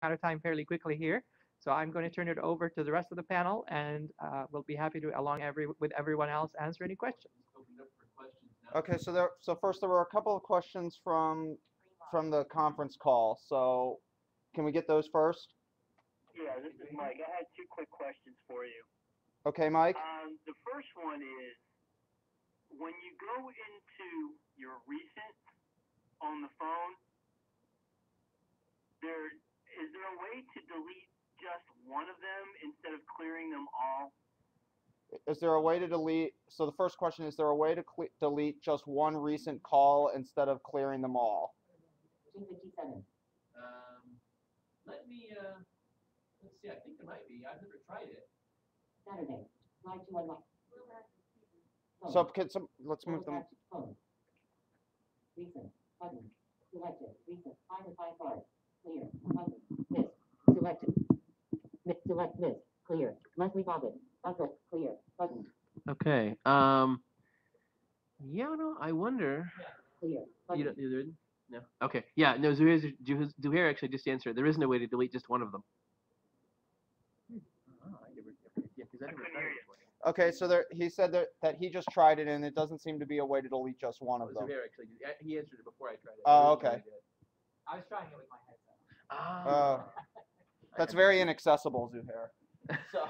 out of time fairly quickly here. So I'm going to turn it over to the rest of the panel, and we'll be happy to, along with everyone else, answer any questions. Okay, so first there were a couple of questions from the conference call. So can we get those first? Yeah, this is Mike. I had two quick questions for you. Okay, Mike. The first one is, when you go into your recent on the phone, is there a way to delete just one of them instead of clearing them all? Is there a way to delete? So the first question is there a way to delete just one recent call instead of clearing them all? 257. Let's see. I think there might be. I've never tried it. Saturday. Slide 211. So let's move them. Phone. Recent. Button. Selected. Recent. 5 of 5 bars. Clear. Button. Miss. Selected. Select miss. Clear. Leslie Bobbitt. Buckle. Clear. Button. Okay. Yeah, no, I wonder. Clear. You Button. didn't? No. Okay. Yeah, no, Zuhair actually just answered. There isn't a way to delete just one of them. Okay, so he said that he just tried it and it doesn't seem to be a way to delete just one of them. Zuhair actually, he answered it before I tried it. Oh, okay. I was trying it with my headset. Oh, that's very inaccessible, Zuhair. So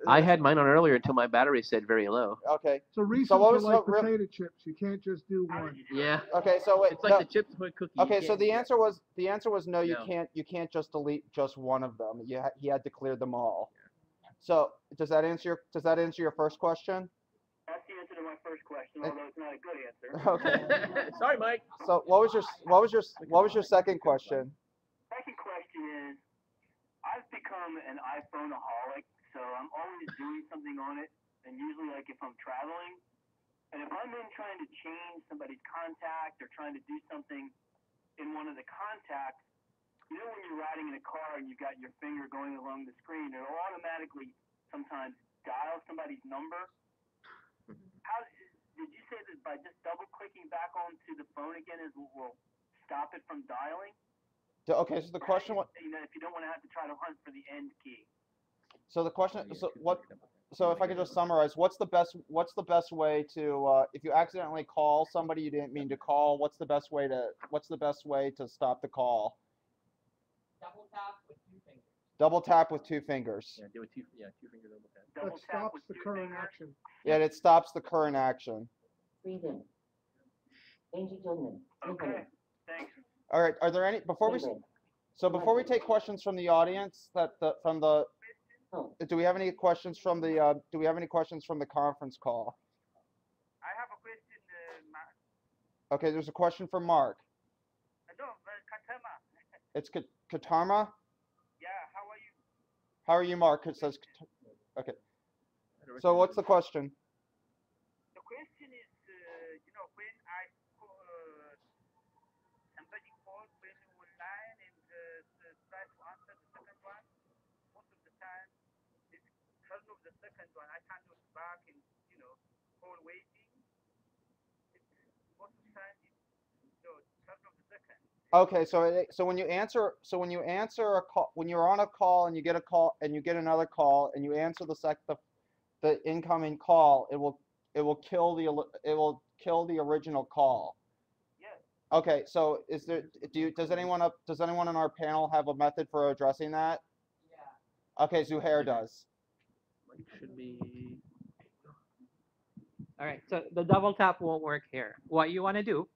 I had mine on earlier until my battery said very low. Okay. So recent what was like potato chips. You can't just do one. Yeah. Okay, so wait. It's like the Chips Ahoy cookie. Okay, so the answer was no. You can't just delete just one of them. He had to clear them all. So does that answer your first question? That's the answer to my first question, although it's not a good answer. Okay. Sorry, Mike. So what was your second question? Second question is, I've become an iPhone-aholic, so I'm always doing something on it, and usually like if I'm traveling, and if I'm then trying to change somebody's contact or trying to do something in one of the contacts, you know when you're riding in a car and you've got your finger going along the screen, it'll automatically sometimes dial somebody's number. How did you say that by just double-clicking back onto the phone again will stop it from dialing? Okay, so the question was. You know, if you don't want to have to try to hunt for the end key. So the question. So if I could just summarize, what's the best way to if you accidentally call somebody you didn't mean to call? What's the best way to stop the call? Double tap with 2 fingers. Double tap with 2 fingers. Yeah, do a 2 finger double tap. That stops the current action. Yeah, it stops the current action. Freeze in. Angie Tillman. Okay, thanks. All right. Are there any before we take questions from the audience do we have any questions from the conference call? I have a question, Mark. Okay, there's a question from Mark. No, Katama. It's Katarma. Yeah, how are you? How are you, Mark? It says. Okay. So what's the question? The question is, when I somebody called when online and try to answer the second one, most of the time, because of the second one, I cannot back and call waiting. Most of the time, because of the second. Okay, so when you answer a call, when you're on a call and you get a call and you get another call and you answer the incoming call, it will kill the original call. Yes. Okay, so does anyone in our panel have a method for addressing that? Yeah. Okay, Zuhair does. Should be. All right, so the double tap won't work here. What you want to do,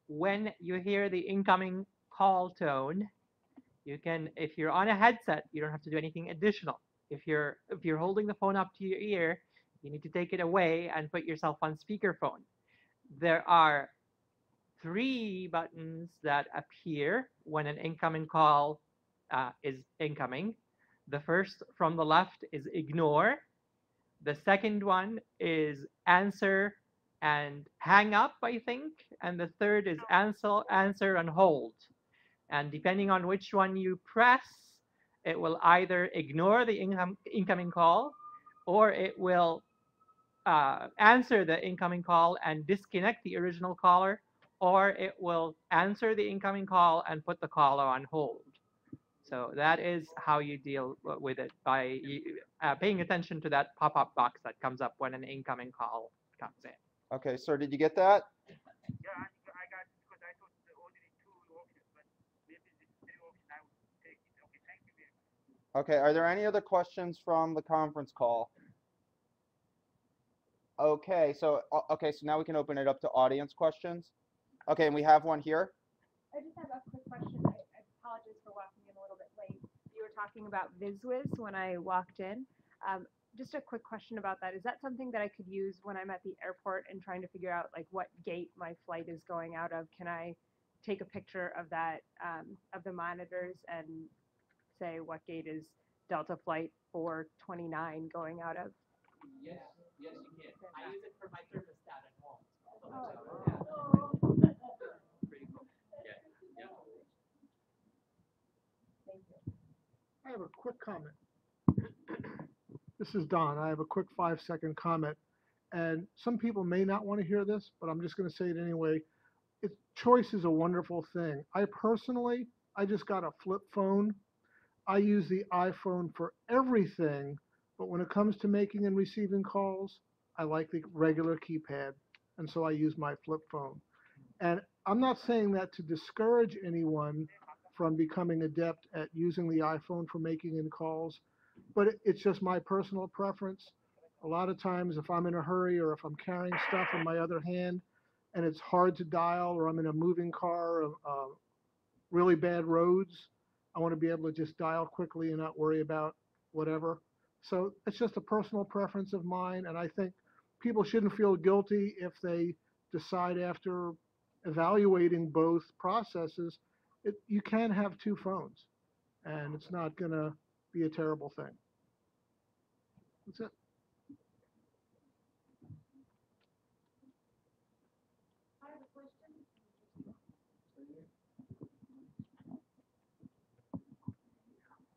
when you hear the incoming call tone, you can, if you're on a headset, you don't have to do anything additional. If you're holding the phone up to your ear, you need to take it away and put yourself on speakerphone. There are 3 buttons that appear when an incoming call is incoming. The first from the left is ignore. The second one is answer and hang up, I think. And the third is answer and hold. And depending on which one you press, it will either ignore the incoming call, or it will answer the incoming call and disconnect the original caller, or it will answer the incoming call and put the caller on hold. So that is how you deal with it by paying attention to that pop-up box that comes up when an incoming call comes in. Okay, sir, did you get that? Yeah, I got because I thought the only two options, but maybe the three options I would take it. Okay, thank you very much. Okay, are there any other questions from the conference call? Okay, so now we can open it up to audience questions. Okay, and we have one here. I just have a quick question. I apologize for walking in a little bit late. You were talking about VizWiz when I walked in. Just a quick question about that. Is that something that I could use when I'm at the airport and trying to figure out like what gate my flight is going out of? Can I take a picture of that, of the monitors and say what gate is Delta flight 429 going out of? Yes, yes, you can. I use it for my thermostat at home. Pretty cool. Yeah, yeah. Thank you. I have a quick comment. This is Don. I have a quick 5-second comment. And some people may not want to hear this, but I'm just going to say it anyway. Choice is a wonderful thing. I just got a flip phone. I use the iPhone for everything, but when it comes to making and receiving calls, I like the regular keypad, and so I use my flip phone. And I'm not saying that to discourage anyone from becoming adept at using the iPhone for making in calls, but it's just my personal preference. A lot of times if I'm in a hurry or if I'm carrying stuff in my other hand and it's hard to dial or I'm in a moving car, really bad roads, I want to be able to just dial quickly and not worry about whatever. So it's just a personal preference of mine, and I think people shouldn't feel guilty if they decide after evaluating both processes, you can have two phones, and it's not going to be a terrible thing. That's it.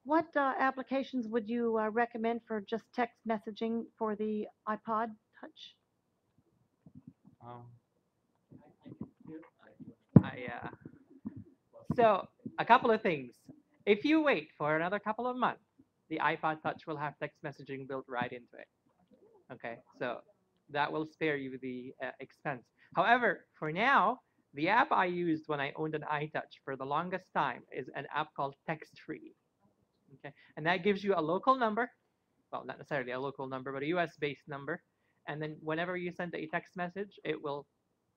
What applications would you recommend for just text messaging for the iPod Touch? So a couple of things. If you wait for another couple of months, the iPod Touch will have text messaging built right into it. Okay, so that will spare you the expense. However, for now, the app I used when I owned an iTouch for the longest time is an app called Text Free. Okay, and that gives you a local number, well, not necessarily a local number, but a US-based number. And then whenever you send a text message, it will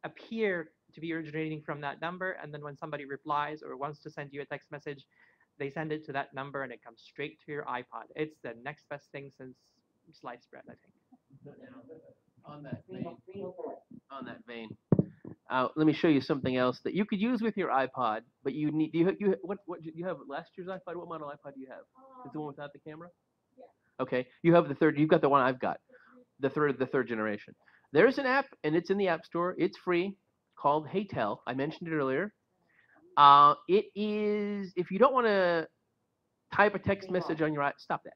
appear to be originating from that number. And then when somebody replies or wants to send you a text message, they send it to that number and it comes straight to your iPod. It's the next best thing since sliced bread, I think. On that vein, let me show you something else that you could use with your iPod, but you need what you have last year's iPod? What model iPod do you have? Is the one without the camera? Yeah. Okay, you have the third. You've got the one I've got, the third generation. There's an app, and it's in the App Store. It's free, called HeyTel. I mentioned it earlier. It is, if you don't want to type a text message on your iPod, stop that.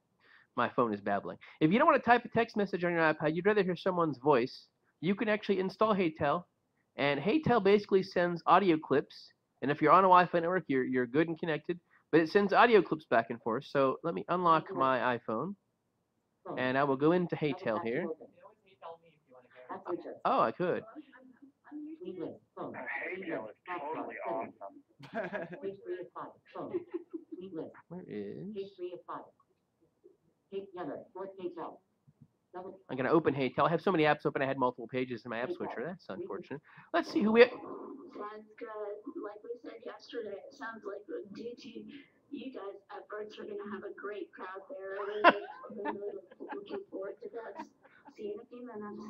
My phone is babbling. If you don't want to type a text message on your iPod, you'd rather hear someone's voice, you can actually install HeyTel. And HeyTel basically sends audio clips. And if you're on a Wi-Fi network, you're good and connected. But it sends audio clips back and forth. So let me unlock my iPhone. And I will go into HeyTel here. Oh, I could. HeyTel is totally awesome. Where is? I'm going to open HeyTel. I have so many apps open, I had multiple pages in my app switcher. That's unfortunate. Let's see who we have. Sounds good. Like we said yesterday, it sounds like due to you guys' efforts, we're going to have a great crowd there. Really looking forward to that. See you in a few minutes.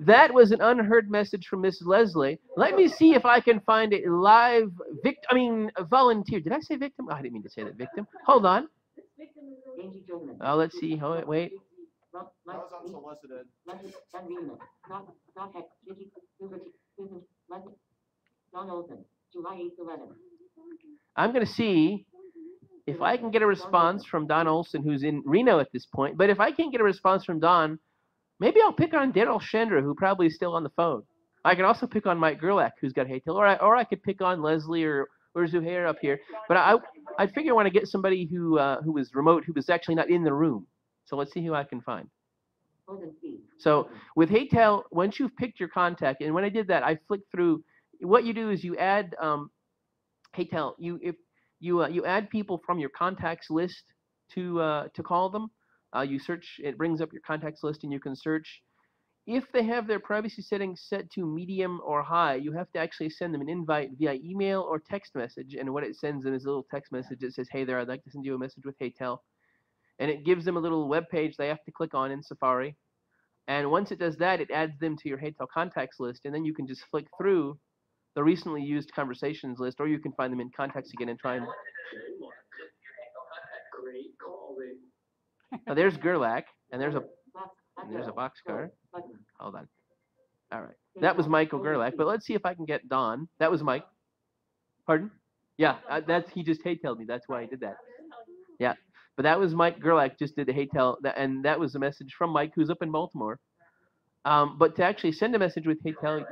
That was an unheard message from Mrs. Leslie. Let me see if I can find a live a volunteer. Did I say victim? Oh, I didn't mean to say that, victim. Hold on. Oh, let's see. Oh, wait. That was unsolicited. I'm going to see if I can get a response from Don Olson, who's in Reno at this point. But if I can't get a response from Don, Maybe I'll pick on Daryl Chandra, who probably is still on the phone. I could also pick on Mike Gerlach, who's got Haytel, or I could pick on Leslie or Zuhair up here. But I figure I want to get somebody who was remote, who was actually not in the room. So let's see who I can find. So with Haytel, once you've picked your contact, and when I did that, I flicked through. What you do is you add Haytel. You add people from your contacts list to call them. You search. It brings up your contacts list, and you can search. If they have their privacy settings set to medium or high, you have to actually send them an invite via email or text message. And what it sends them is a little text message that says, "Hey there, I'd like to send you a message with Haytel." And it gives them a little web page they have to click on in Safari. And once it does that, it adds them to your Haytel contacts list. And then you can just flick through the recently used conversations list, or you can find them in contacts again and try and. Now there's Gerlach, and there's a boxcar. Hold on. All right. That was Michael Gerlach, but let's see if I can get Don. That was Mike. Pardon? Yeah, he just Haytel me. That's why I did that. Yeah, but that was Mike Gerlach just did the Haytel, and that was a message from Mike, who's up in Baltimore. But to actually send a message with Haytel,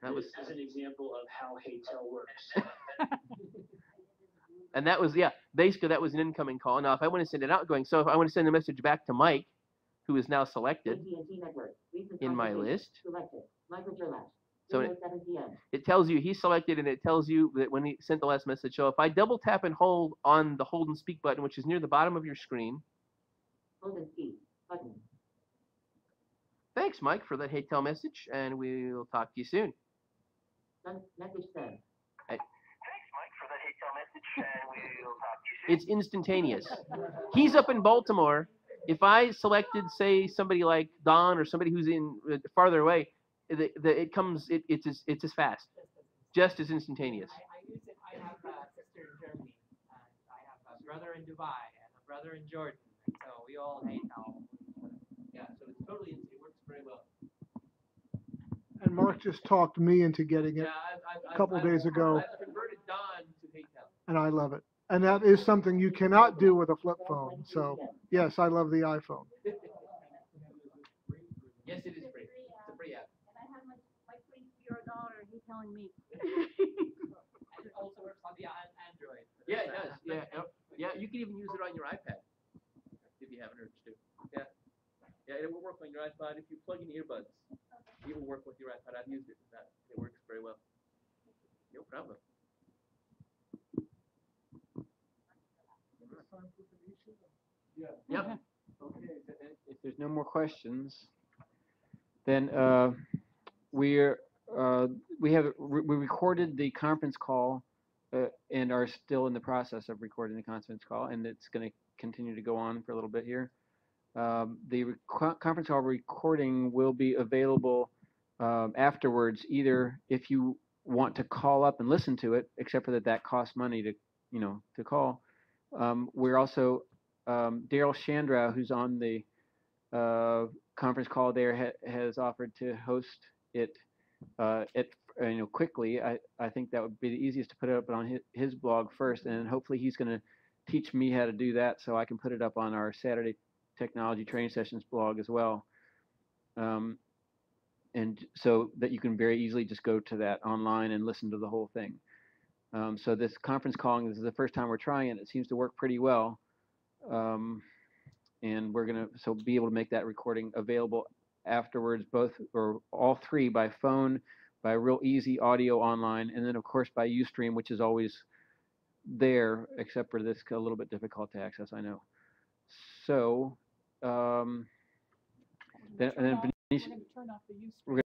that was an example of how Haytel works. And that was, yeah, basically that was an incoming call. Now, if I want to send it outgoing, so if I want to send a message back to Mike, who is now selected in my list, so it tells you he's selected, and it tells you that when he sent the last message. So if I double tap and hold on the hold and speak button, which is near the bottom of your screen. Hold and speak button. Thanks, Mike, for that Haytel message, and we'll talk to you soon. Message sent. It's instantaneous. He's up in Baltimore. If I selected, say, somebody like Don or somebody who's in farther away, it comes. It's as fast, just as instantaneous. I have a sister in Germany, and I have a brother in Dubai, and a brother in Jordan. So we all Haytel. Yeah, so it's totally it works very well. And Mark just talked me into getting it a couple days ago. I've converted Don to Haytel. And I love it. And that is something you cannot do with a flip phone. So, yes, I love the iPhone. Yes, it is free. It's a free app. And I have my $0 he's telling me. And it also works on the Android. Yeah, it does. Yeah, you can even use it on your iPad if you have an urge to. Yeah. Yeah, it will work on your iPod if you plug in earbuds. It will work with your iPod. I've used it with that. It works very well. No problem. Yeah. Yep. Okay. If there's no more questions, then we recorded the conference call and are still in the process of recording the conference call, and it's going to continue to go on for a little bit here. The conference call recording will be available afterwards, either if you want to call up and listen to it, except for that costs money to call. We're also Daryl Chandra, who's on the conference call there, has offered to host it quickly. I think that would be the easiest to put it up on his blog first, and hopefully he's going to teach me how to do that so I can put it up on our Saturday Technology Training Sessions blog as well. And so that you can very easily just go to that online and listen to the whole thing. So this conference calling, this is the first time we're trying it. It seems to work pretty well. And we're going to be able to make that recording available afterwards, both or all three, by phone, by real easy audio online, and then of course by Ustream, which is always there, except for this a little bit difficult to access, I know. So then Benicia, we're going to